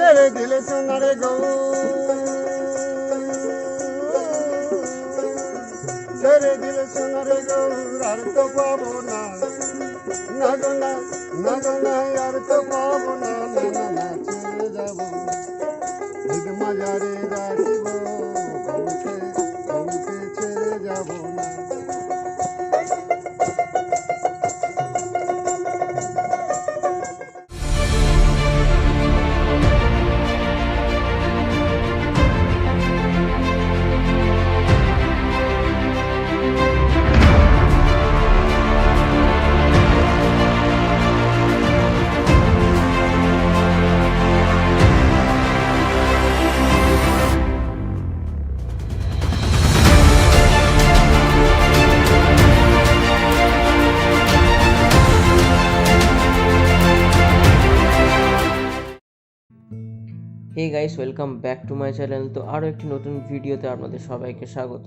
ছেড়ে দিলে সোনারে গো, ছেড়ে দিলে সোনারে গো, আর তো পাবো না, না গো না, না গো না, আর তো পাবো না, না না না, ছেড়ে যাবো ঈদ মাজারে রাখিব, গৌকে গৌকে ছেড়ে যাবো না। Hey guys, welcome back to my channel. তো আরও একটি নতুন ভিডিওতে আপনাদের সবাইকে স্বাগত।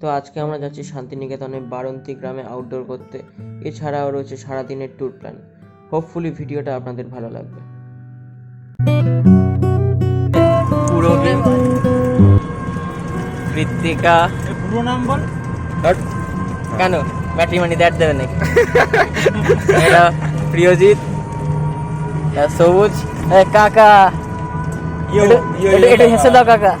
তো আজকে আমরা যাচ্ছি শান্তিনিকেতনে বারন্তি গ্রামে আউটডোর করতে। এছাড়াও রয়েছে সারাদিনের ট্যুর প্ল্যান। হোপফুলি ভিডিওটা আপনাদের ভালো লাগবে। পুরোহিত, কৃত্তিকা, পুরো নাম বল। কেন ম্যাট্রিমনি দ্যাট দেবে নাকি? এটা প্রিয়জিৎ, সবুজ, কাকা, এটা হেসে দাও কাকা।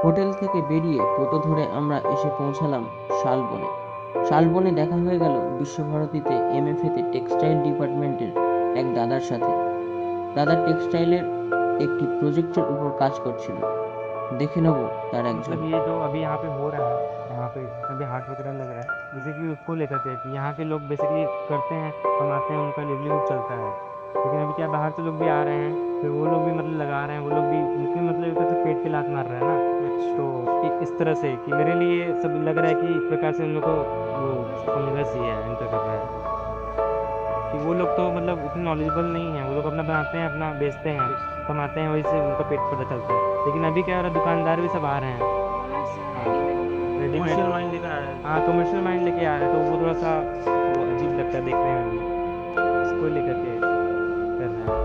হোটেল থেকে বেরিয়ে টোটো ধরে আমরা এসে পৌঁছালাম শালবনে। শালবনে দেখা হয়ে গেল বিশ্বভারতীতে এমএফএতে টেক্সটাইল ডিপার্টমেন্টের এক দাদার সাথে। দাদা টেক্সটাইলের একটি প্রজেক্টের উপর কাজ করছিল। দেখে নেব তার একজন। मतलब ये जो अभी यहाँ पे हो रहा है, यहाँ पे अभी हाट वगैरह लग रहा है, जैसे कि उसको लेकर के कि यहाँ के लोग बेसिकली करते हैं, कमाते हैं, उनका लिवलीहुड चलता है। लेकिन अभी क्या बाहर से लोग भी आ रहे हैं, फिर वो लोग भी मतलब लगा रहे हैं, वो लोग भी उनके मतलब एक तरह से पेट पे लात मार रहे हैं ना। तो इस तरह से कि मेरे लिए सब लग रहा है कि एक प्रकार से उन लोग को वो समझना चाहिए एंटर कर रहा है कि वो लोग तो मतलब उतने नॉलेजेबल नहीं है। वो लोग अपना बनाते हैं, अपना बेचते हैं, कमाते हैं, वही से उनका पेट पता चलता है। लेकिन अभी क्या हो रहा है, दुकानदार भी सब आ रहे हैं, कमर्शियल माइंड लेकर आ रहे हैं। हाँ, कमर्शियल माइंड लेके आ रहे हैं, तो वो थोड़ा सा वो अजीब लगता है देखने में भी। इसको लेकर के कर रहे हैं।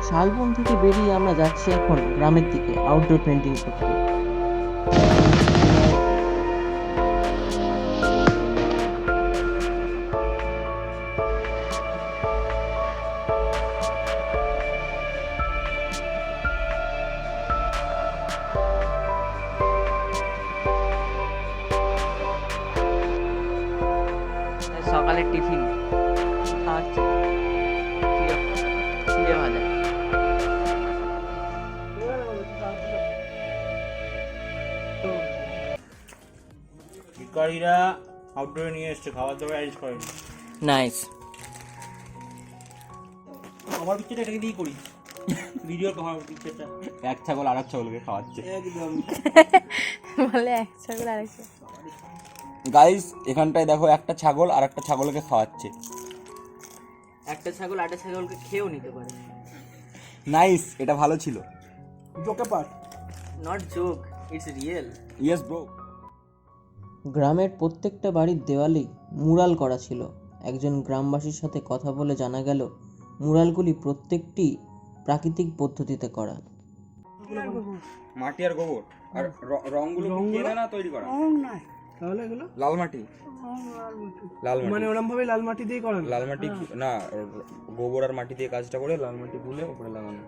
শালবন থেকে বেরিয়ে আমরা যাচ্ছি এখন গ্রামের দিকে আউটডোর পেন্টিং করতে। সকালের টিফিন খাওয়াচ্ছি চিড়ে ভাজা। ভিকারিরা আউটডোরে নিয়ে এসছে, খাবার দাবার অ্যারেঞ্জ করেনি। নাইস। আমার পিকচারটা এটাকে দিয়ে করি, ভিডিও কভার পিকচারটা। এক ছাগল আর এক ছাগলকে খাওয়াচ্ছে একদম। বলে এক ছাগল আরেকটা। গাইস, এখানটায় দেখো একটা ছাগল আর একটা ছাগলকে খাওয়াচ্ছে। একটা ছাগল আরেকটা ছাগলকে খেয়েও নিতে পারে। নাইস, এটা ভালো ছিল। Joke part, not joke, it's real. Yes bro. গ্রামের প্রত্যেকটা বাড়ির দেওয়ালেই মুরাল করা ছিল। একজন গ্রামবাসীর সাথে কথা বলে জানা গেল মুরালগুলি প্রত্যেকটি প্রাকৃতিক পদ্ধতিতে করা। মাটি আর গোবর আর রংগুলো কিনে না তৈরি করা। তাহলে এগুলো লাল মাটি, লাল মাটি মানে ওরকম ভাবে লাল মাটি দিয়ে করেন? লাল মাটি না, গোবর আর মাটি দিয়ে কাজটা করে লাল মাটি গুলে উপরে লাগানো।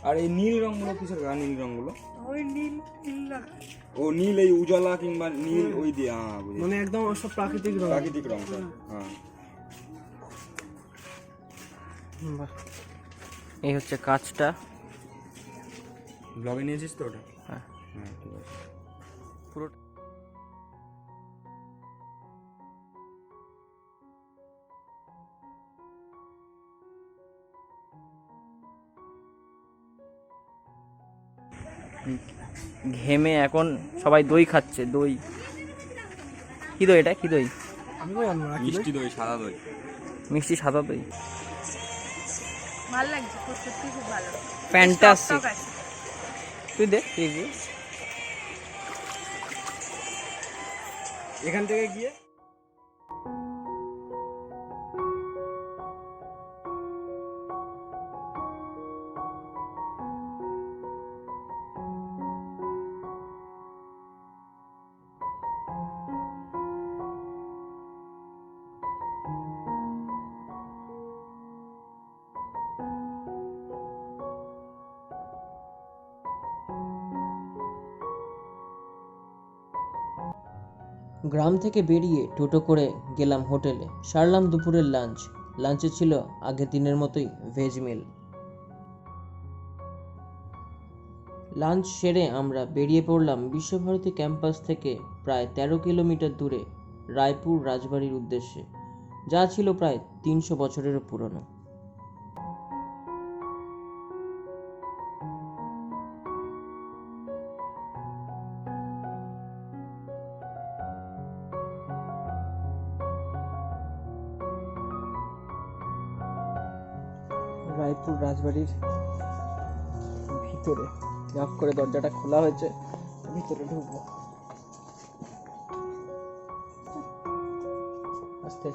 আর এই নীল রংগুলো কিসের গা? নীল রংগুলো ওই নীল, ও নীল, এই উজালা কিংবা নীল ওই দিয়ে। হ্যাঁ, মানে একদম সব প্রাকৃতিক রং, প্রাকৃতিক রংটা। হ্যাঁ, এই হচ্ছে কাজটা। ব্লগে নিয়েছিস তো ওটা? হ্যাঁ। হ্যাঁ ঠিক আছে। পুরো ঘেমে এখন সবাই দই খাচ্ছে। দই, কি দই এটা? কি দই? মিষ্টি দই, সাদা দই। মিষ্টি সাদা দই, ভালো লাগছে, সত্যি খুব ভালো, ফ্যান্টাস্টিক। টক আছে। তুই দেখ, তুই দেখ। এখান থেকে গিয়ে গ্রাম থেকে বেরিয়ে টোটো করে গেলাম হোটেলে, সারলাম দুপুরের লাঞ্চ। লাঞ্চে ছিল আগের দিনের মতোই ভেজ মিল। লাঞ্চ সেরে আমরা বেরিয়ে পড়লাম বিশ্বভারতী ক্যাম্পাস থেকে প্রায় 13 কিলোমিটার দূরে রায়পুর রাজবাড়ির উদ্দেশ্যে, যা ছিল প্রায় 300 বছরেরও পুরনো। রায়পুর রাজবাড়ির ভিতরে লক করে দরজাটা খোলা হয়েছে, ভিতরে ঢুকবো। আস্তে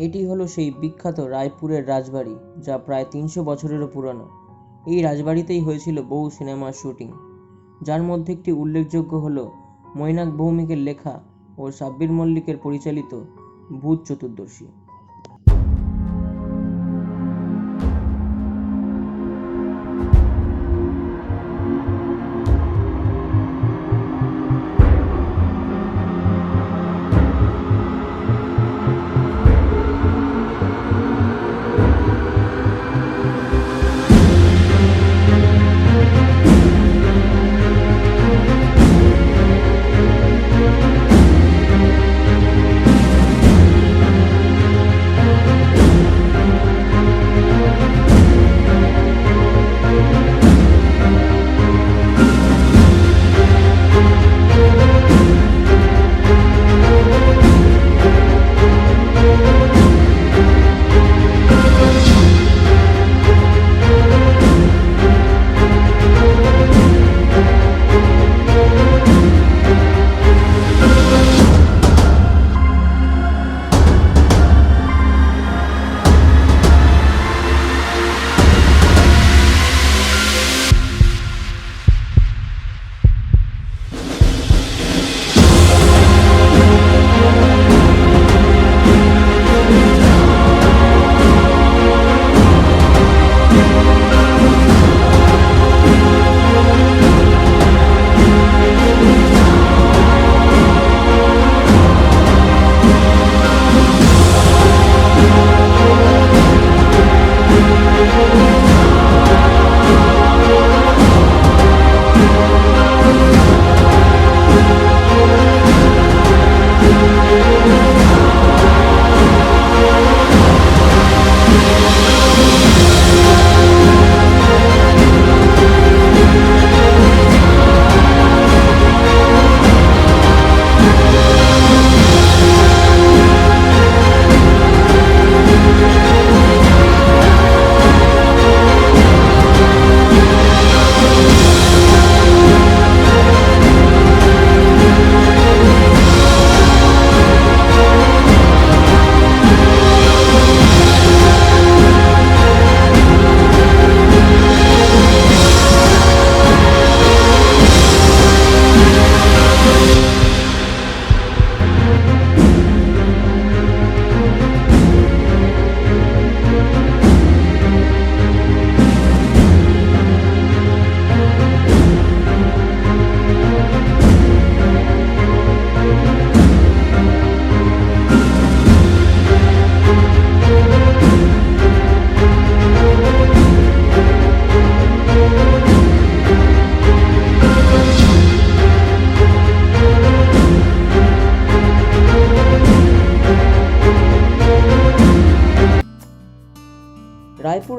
এটি হলো সেই বিখ্যাত রায়পুরের রাজবাড়ি, যা প্রায় 300 বছরেরও পুরানো। এই রাজবাড়িতেই হয়েছিল বহু সিনেমার শুটিং, যার মধ্যে একটি উল্লেখযোগ্য হলো মৈনাক ভৌমিকের লেখা ও সাব্বির মল্লিকের পরিচালিত ভূত চতুর্দশী।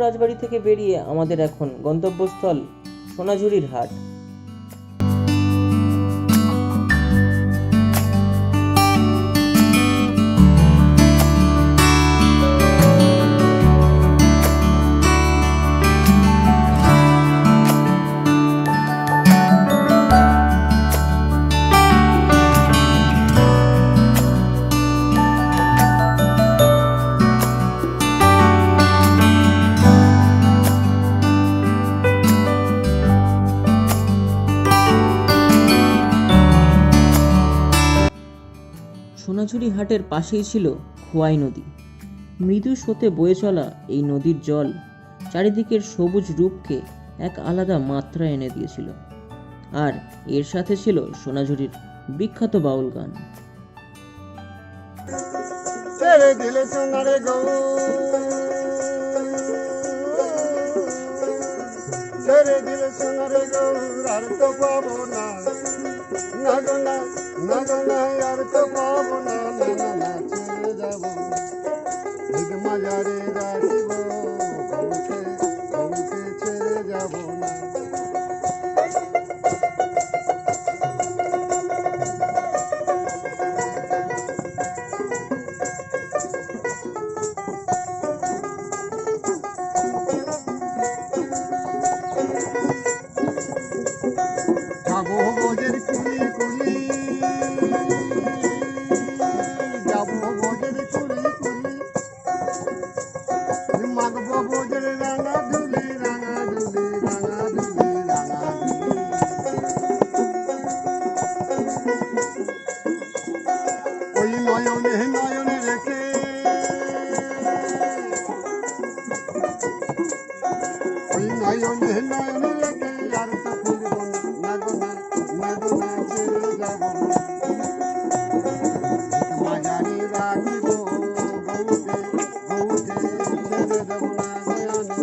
রাজবাড়ি থেকে বেরিয়ে আমাদের এখন গন্তব্যস্থল সোনাঝুরির হাট। সোনাঝুরি হাটের পাশেই ছিল খোয়াই নদী। মৃদু স্রোতে বয়ে চলা এই নদীর জল চারিদিকের সবুজ রূপকে এক আলাদা মাত্রা এনে দিয়েছিল। আর এর সাথে ছিল সোনাঝুরির বিখ্যাত বাউল গান। ছেড়ে দিলে সোনারে গো, ছেড়ে দিলে সোনারে গো, আর তো পাবো না, না গো না, না গো না, আর তো পাবো না, না না না, ছেড়ে যাবো ঈদ মাজারে রাখিব, বউকে বউকে ছেড়ে যাবো না। যাবো বোঝের কুলি কুলি, যাবো বোঝের কুলি কুলি, মাগবো বোঝের রাঙা ধুলি, রাঙা ধুলি, রাঙা ধুলি, রাঙা ধুলি। ওই নয়নে নয়নে রেখে, ওই নয়নে নয়নে রেখে, আর তো ফিরবো না, না গো না, না গো না, ছেড়ে যাবো না। ঈদ মাজারে রাখিব, বউকে বউকে ছেড়ে দেবো না, জানি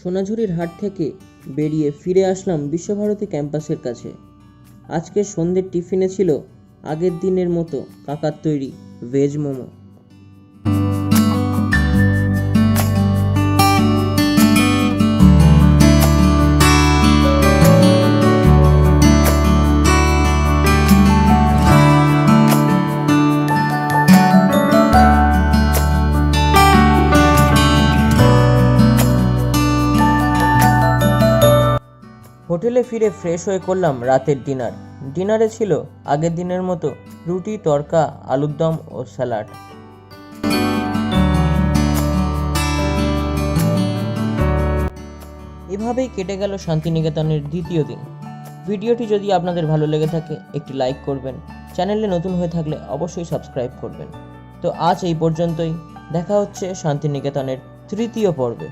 সোনাঝুরির হাট থেকে বেরিয়ে ফিরে আসলাম বিশ্বভারতী ক্যাম্পাসের কাছে। আজকের সন্ধ্যের টিফিনে ছিল আগের দিনের মতো কাকার তৈরি ভেজ মোমো। হোটেলে ফিরে ফ্রেশ হয়ে করলাম রাতের ডিনার। ডিনারে ছিল আগের দিনের মতো রুটি, তড়কা, আলুর দম ও স্যালাড। এভাবেই কেটে গেল শান্তিনিকেতনের দ্বিতীয় দিন। ভিডিওটি যদি আপনাদের ভালো লেগে থাকে একটি লাইক করবেন, চ্যানেলে নতুন হয়ে থাকলে অবশ্যই সাবস্ক্রাইব করবেন। তো আজ এই পর্যন্তই, দেখা হচ্ছে শান্তিনিকেতনের তৃতীয় পর্বে।